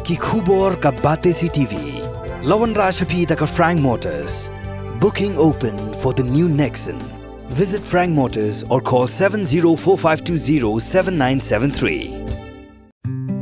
Ki khubor ka bate si TV. Lawan Rashaphi ka Frank Motors. Booking open for the new Nexon. Visit Frank Motors or call 7045207973.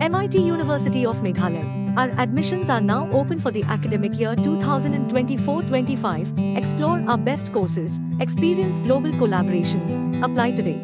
MIT University of Meghalaya. Our admissions are now open for the academic year 2024-25. Explore our best courses. Experience global collaborations. Apply today.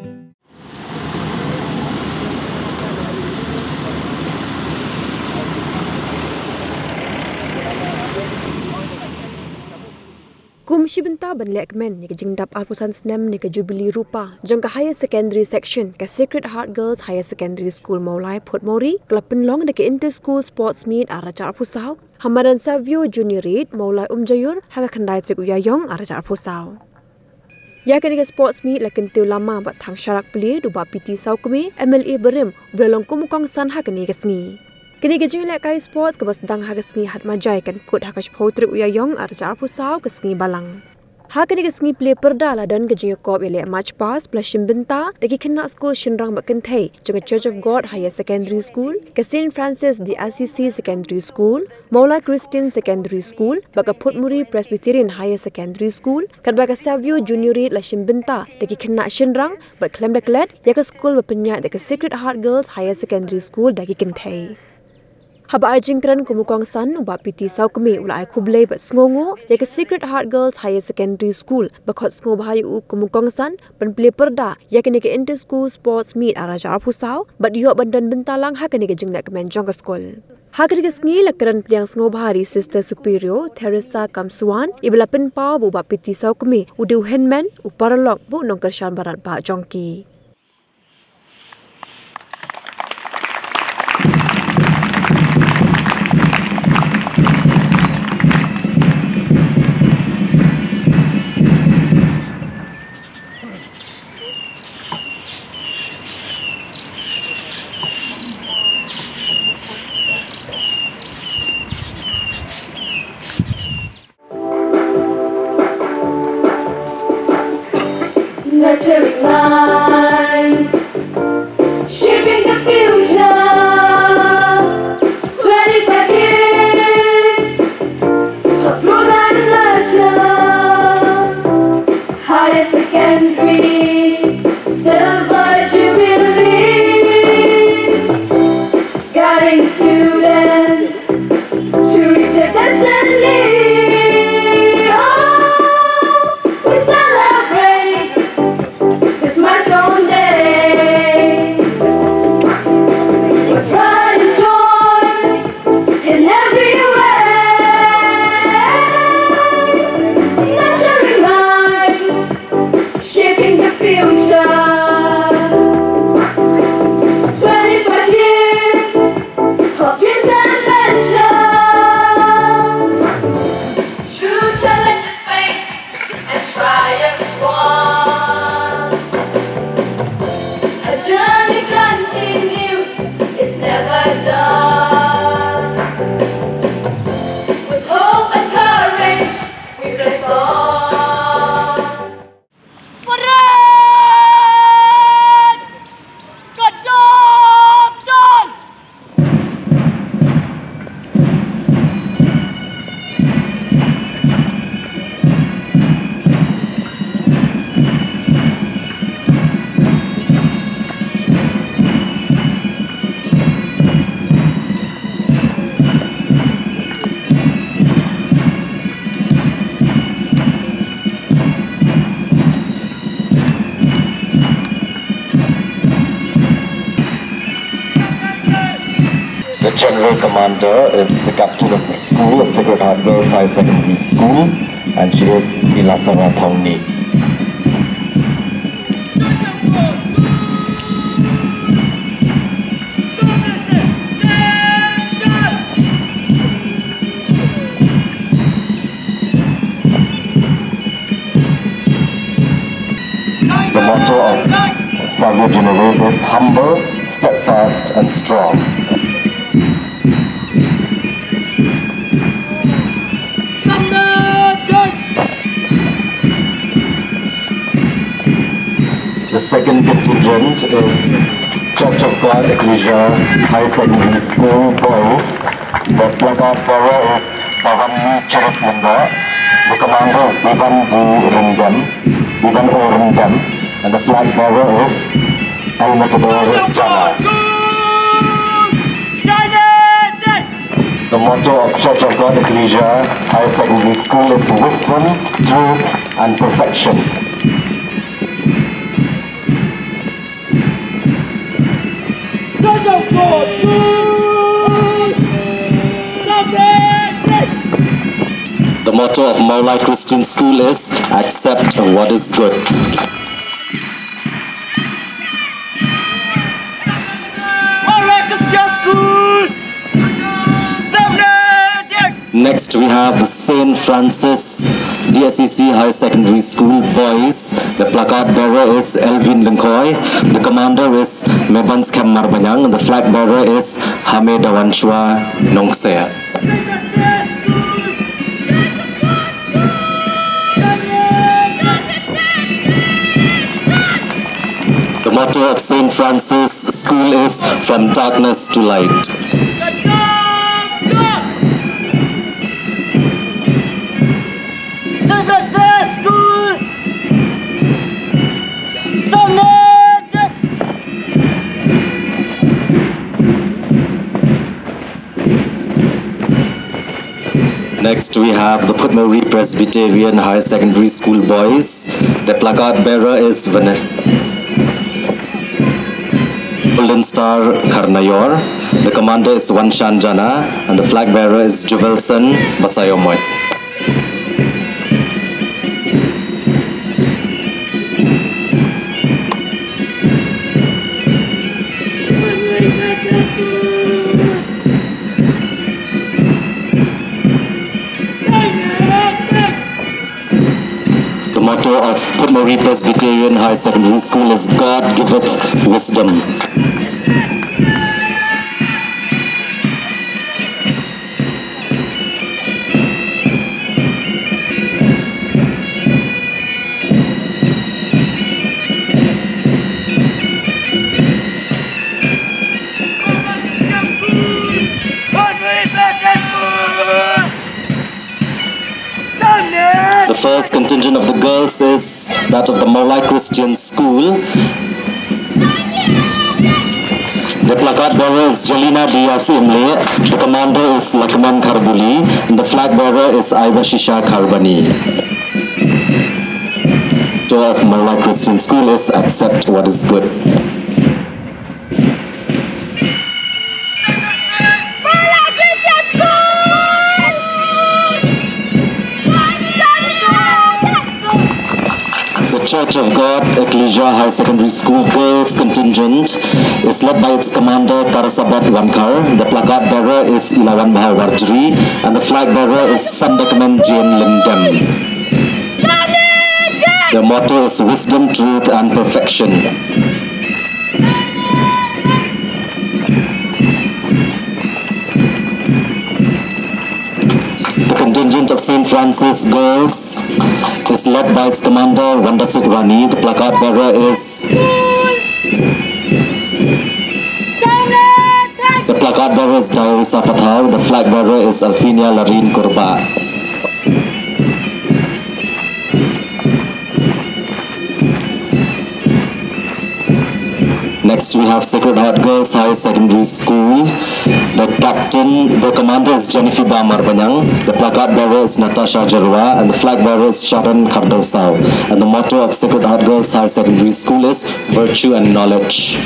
Kumshi Bynta ban Lehkmen ni ke jingdap arpusan snem ni ke Jubili Rupa jangka higher secondary section ke Sacred Heart Girls Higher Secondary School Maulai Port Mori kelapin long de ke inter school sports meet araja arpusau hamaran Savio Junior Reid Maulai Jayur haga khandai trik uyayong araja arpusau. Ya ke ni ke sports meet lakin tiu lama bat thang syarak peli duba PT sau kemi MLA berim belong kumukong san ha ke ni ke sngi. Kini ke Pynïalehkai sports ke basdang ha ke sngi hat majai kan kut ha ke potrik uyayong araja arpusau ke sngi balang. Ha ke ni ke sngi play perda la dan ke kop ele match pass plus Bynta deki kena school shinrang bak kentai jeng Church of God Higher Secondary School ke St Francis the RCC Secondary School Maulai Christian Secondary School bak Port Muri Presbyterian Higher Secondary School kan bak Savio Junior Reid la Bynta deki kena shinrang bak klem deklet ya ke school bapenya deki Sacred Heart Girls Higher Secondary School deki kentai. Haba ajingkran kumukong san uba piti sau kemi ulai kublai bat sngongo ya ke Sacred Heart Girls Higher Secondary School bakot sngo bahayu kumukong san ban play perda ya ke ni ke inter school sports meet araja arpusau bat yo bandan bentalang ha ke ni ke jing Lehkmen jong ke school. Ha ke ni ke sngi lakran pliang sngo bahari Sister Superior Teresa Kamsuan ibla pen pau uba piti sau kemi udu henman uparalok bu nong kershan barat ba jongki. Nurturing minds, shaping the future. 25 years of growth and nurture. Higher secondary, silver jubilee, guiding students to reach their destiny. The General Commander is the captain of the school at Sacred Heart Girls High Secondary School, and she is Ilasara Thauni. The motto of Savio Junior Reid is humble, steadfast and strong. The second contingent is Church of God Ecclesia High Secondary School boys, the placard bearer is Pavan Charut Munda, the commander is Bivan O Rindem, and the flag bearer is El Matador Jana. The motto of Church of God Ecclesia High Secondary School is wisdom, truth, and perfection. The motto of Maulai Christian School is accept what is good. Next we have the St. Francis DSEC High Secondary School boys. The placard bearer is Elvin Linkoy. The commander is Mebans Kem Marbanyang. And the flag bearer is Hame Dawanshwa Nongsea. The motto of St. Francis School is from darkness to light. Next we have the Putmori Presbyterian High Secondary School boys. The placard bearer is Golden Star Karnayor. The commander is Wanshan Jana, and the flag bearer is Juvelson Basayomoy. The motto of Putmori Presbyterian High Secondary School is God giveth wisdom. The first contingent of the girls is that of the Maulai Christian School. The placard bearer is Jelina Diaz Imle. The commander is Lehkmen Karbuli, and the flag bearer is Aivashisha Karbani. The motto of Maulai Christian School is accept what is good. Church of God Ecclesia High Secondary School girls contingent is led by its commander Karasabat Wankar. The placard bearer is Ilawan Mahawarjri, and the flag bearer is Sandakman Jane Lindem. The motto is wisdom, truth, and perfection. The contingent of St. Francis girls is led by its commander Wanda Sukrani. The placard bearer is Daurisa Pathau. The flag bearer is Alfinia Larin Kurba. Next we have Sacred Heart Girls High Secondary School. The commander is Jennifer Marbanyang. The placard bearer is Natasha Jarwa, and the flag bearer is Sharon Kardosao. And the motto of Sacred Heart Girls High Secondary School is virtue and knowledge.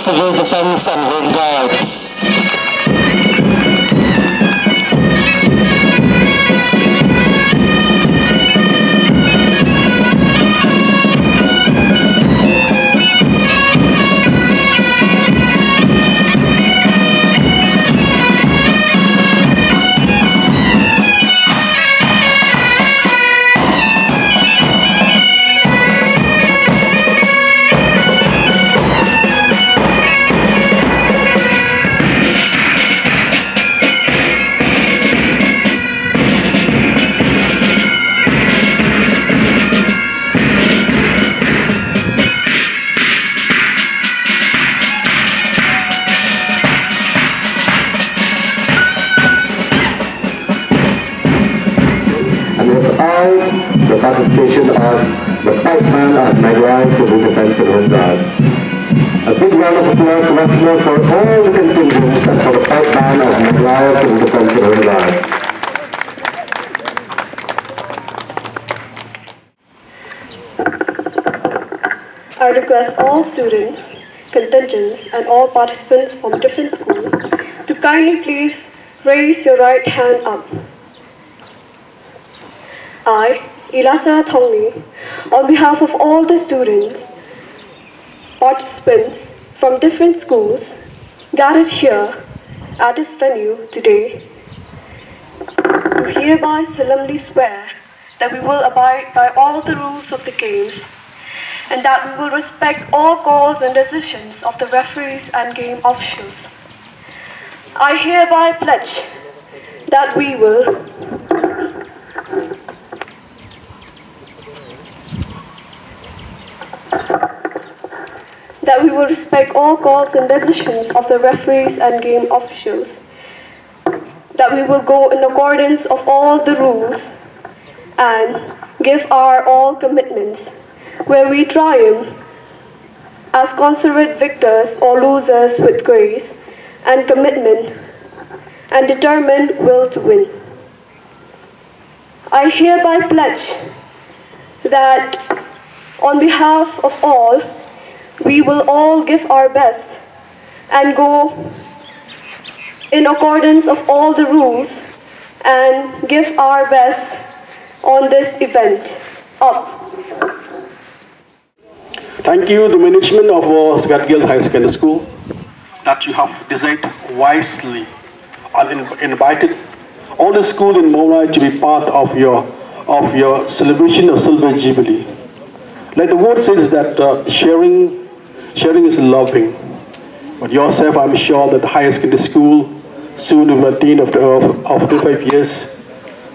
Civil Defense and Home Guards. The participation of the Pynïalehkai and Pynïalehkai Civil Defense and Home Guards. A big round of applause once more for all the contingents and for the Pynïalehkai and Pynïalehkai Civil Defense and Home Guards. I request all students, contingents and all participants from different schools to kindly please raise your right hand up. I, Ilasa Thongni, on behalf of all the students, participants from different schools gathered here at this venue today, do hereby solemnly swear that we will abide by all the rules of the games and that we will respect all calls and decisions of the referees and game officials. I hereby pledge that we will respect all calls and decisions of the referees and game officials, that we will go in accordance of all the rules and give our all commitments, where we triumph as consummate victors or losers with grace and commitment and determined will to win. I hereby pledge that on behalf of all, we will all give our best and go in accordance of all the rules and give our best on this event. Up. Thank you, the management of Scottsdale High Secondary School, that you have decided wisely and invited all the schools in Maulai to be part of your celebration of Silver Jubilee. Like the word says that sharing is loving. But yourself, I'm sure that the higher secondary school soon will attain of 25 years.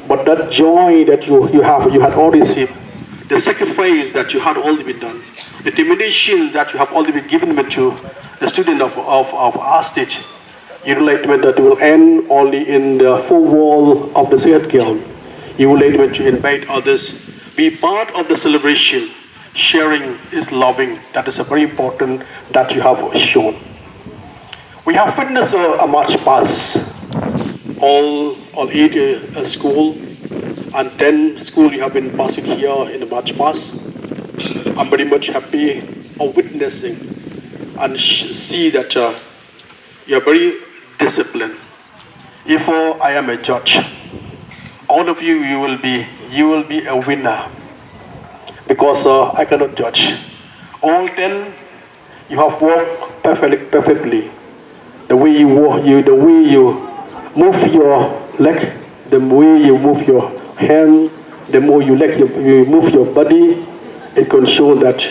But that joy that you had already received, the sacrifice that you had already been done, the determination that you have already been given to the student of our stage, you would like that it will end only in the four wall of the Secret Guild. You would like to invite others, be part of the celebration. Sharing is loving. That is a very important that you have shown. We have witnessed a march past. All 8 school and 10 school you have been passing here in the march past. I'm very much happy of witnessing and see that you are very disciplined. If I am a judge, all of you, you will be a winner. Because I cannot judge. All 10, you have worked perfectly. The way you walk, the way you move your leg, the way you move your hand, the more you move your body, it can show that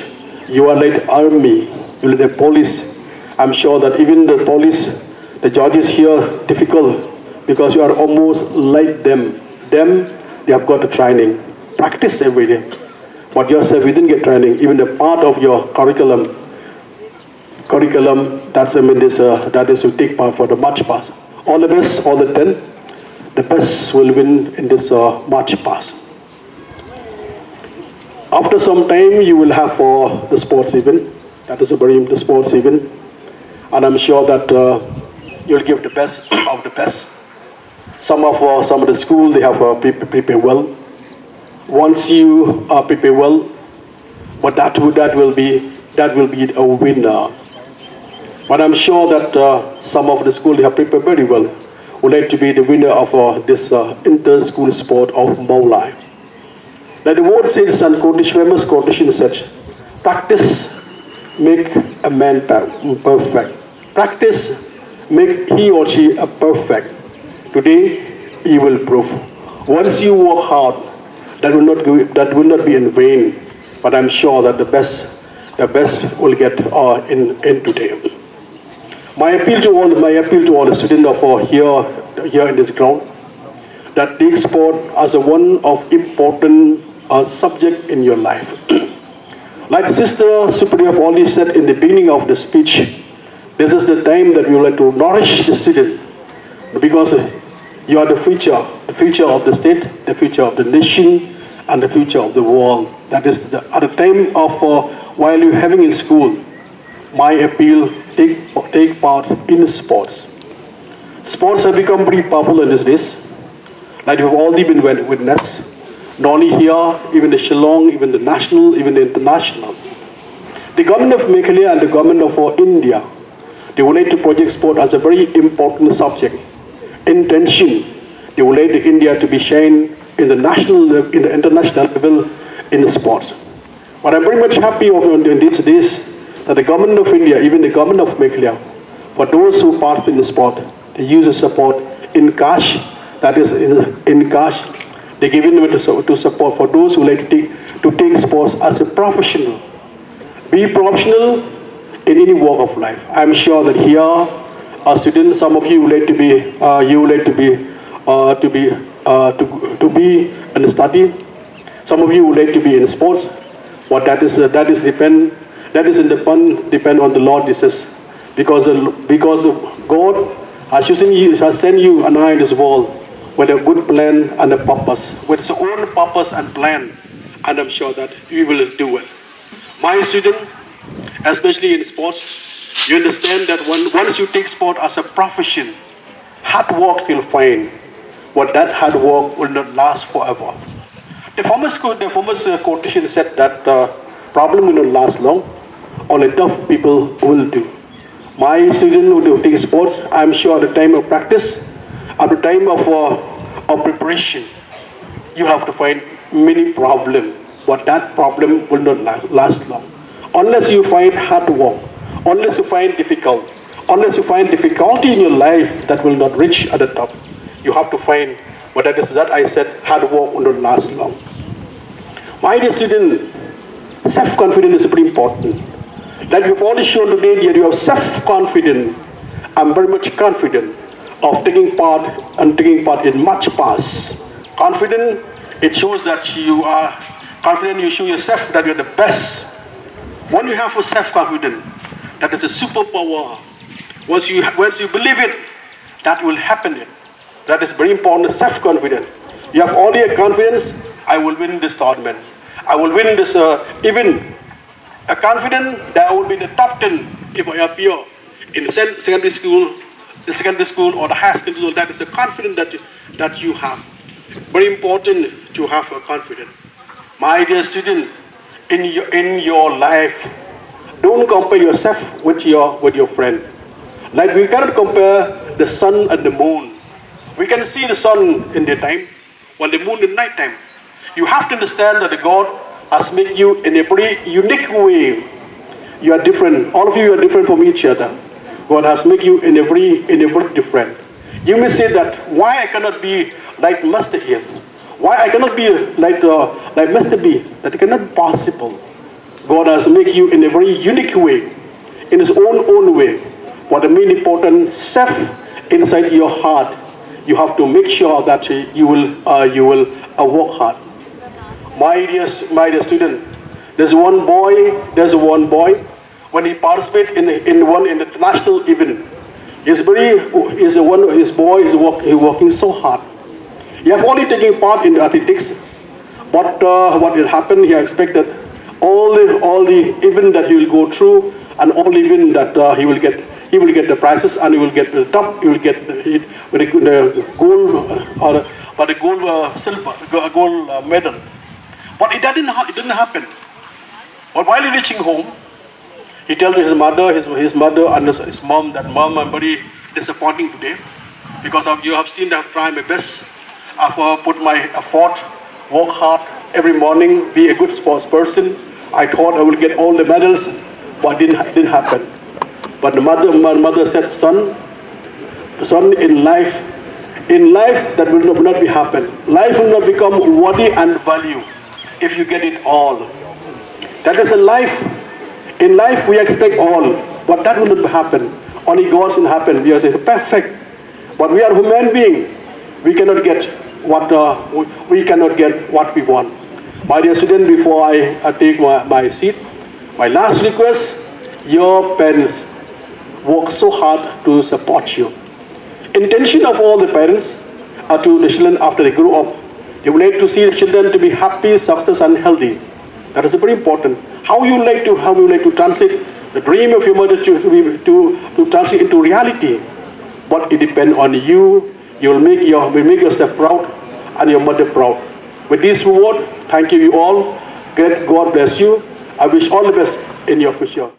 you are like the army, you are like the police. I'm sure that even the police, the judges here, difficult because you are almost like them. They have got the training, practice every day. But yourself, you didn't get training. Even the part of your curriculum, that is to take part for the march past. All the best, all the 10, the best will win in this march past. After some time, you will have the sports event. That is the sports event. And I'm sure that you'll give the best of the best. Some of the school, they have prepared well. Once you prepare well, but that will be a winner. But I'm sure that some of the schools have prepared very well would like to be the winner of this inter-school sport of Maulai. Like the word says, and famous quotation such, practice make a man perfect. Practice make he or she a perfect. Today, he will prove. Once you work hard, that will not be in vain. But I'm sure that the best will get in today. My appeal to all the students of here in this ground, that take sport as one of important subject in your life. Like Sister Superior Folly said in the beginning of the speech, this is the time that we would like to nourish the student, because you are the future of the state, the future of the nation, and the future of the world. That is at the time of while you're having in school. My appeal: take part in sports. Sports have become pretty popular these days. Like you've already been witness. Not only here, even the Shillong, even the national, even the international. The government of Meghalaya and the government of India, they would like to project sport as a very important subject. Intention, they would like India to be shined in the national, in the international level in the sports. But I'm very much happy in these days that the government of India, even the government of Meghalaya, for those who participate in the sport, they use the support in cash, that is in cash. They give it to support for those who like to take sports as a professional. Be professional in any walk of life. I'm sure that here, our students, some of you would like to be, in study. Some of you would like to be in sports. But that is depend on the Lord Jesus, because God has sent you and I in this world with a good plan and a purpose, with its own purpose and plan, and I'm sure that we will do it. My student, especially in sports, you understand that once you take sport as a profession, hard work you'll find, but that hard work will not last forever. The famous quotation said that problem will not last long, only tough people will do. My student who take sports, I'm sure at the time of practice, at the time of preparation, you have to find many problems, but that problem will not last long. Unless you find hard work, unless you find difficult, unless you find difficulty in your life that will not reach at the top, you have to find, but that I said, hard work will not last long. My dear student, self-confidence is pretty important. That you've already shown today that you have self-confidence. I'm very much confident of taking part in much past. Confident, it shows that you are confident, you show yourself that you're the best. When you have a self-confidence, that is a superpower. Once you believe it, that will happen. That is very important, self-confidence. You have already a confidence, I will win this tournament. I will win this event. A confidence that I will be in the top 10 if I appear in the secondary school or the high school. That is the confidence that you have. Very important to have a confidence. My dear student, in your life, don't compare yourself with your friend. Like we cannot compare the sun and the moon. We can see the sun in daytime, while the moon in nighttime. You have to understand that God has made you in a pretty unique way. You are different. All of you are different from each other. God has made you in a very different. You may say that why I cannot be like Master here? Why I cannot be like Master B? That cannot be possible. God has made you in a very unique way, in His own way. What the main important self inside your heart, you have to make sure that you will work hard. My dear student, there's one boy. When he participates in one international event, his boy is working so hard. He has only taken part in athletics, but what will happen? He expected all the event that he will go through, and all event that he will get the prizes, and he will get the top. He will get the gold or the gold medal. But it didn't happen. But while reaching home, He tells his mother and his mom that, "Mom, I'm very disappointing today because of you have seen that I've tried my best. I've put my effort, work hard every morning, be a good sports person. I thought I would get all the medals, but it didn't happen." But my mother said, son, in life that will not be happen. Life will not become worthy and value if you get it all. That is a life. In life we expect all, but that will not happen. Only God can happen. We are perfect, but we are human beings. We cannot get what we want. My dear student, before I take my seat, my last request: your parents work so hard to support you. Intention of all the parents are to the children after they grow up. They would like to see the children to be happy, success, and healthy. That is very important. How you like to translate the dream of your mother to translate into reality. But it depends on you. You will make yourself proud and your mother proud. With this word, thank you all. God bless you. I wish all the best in your future.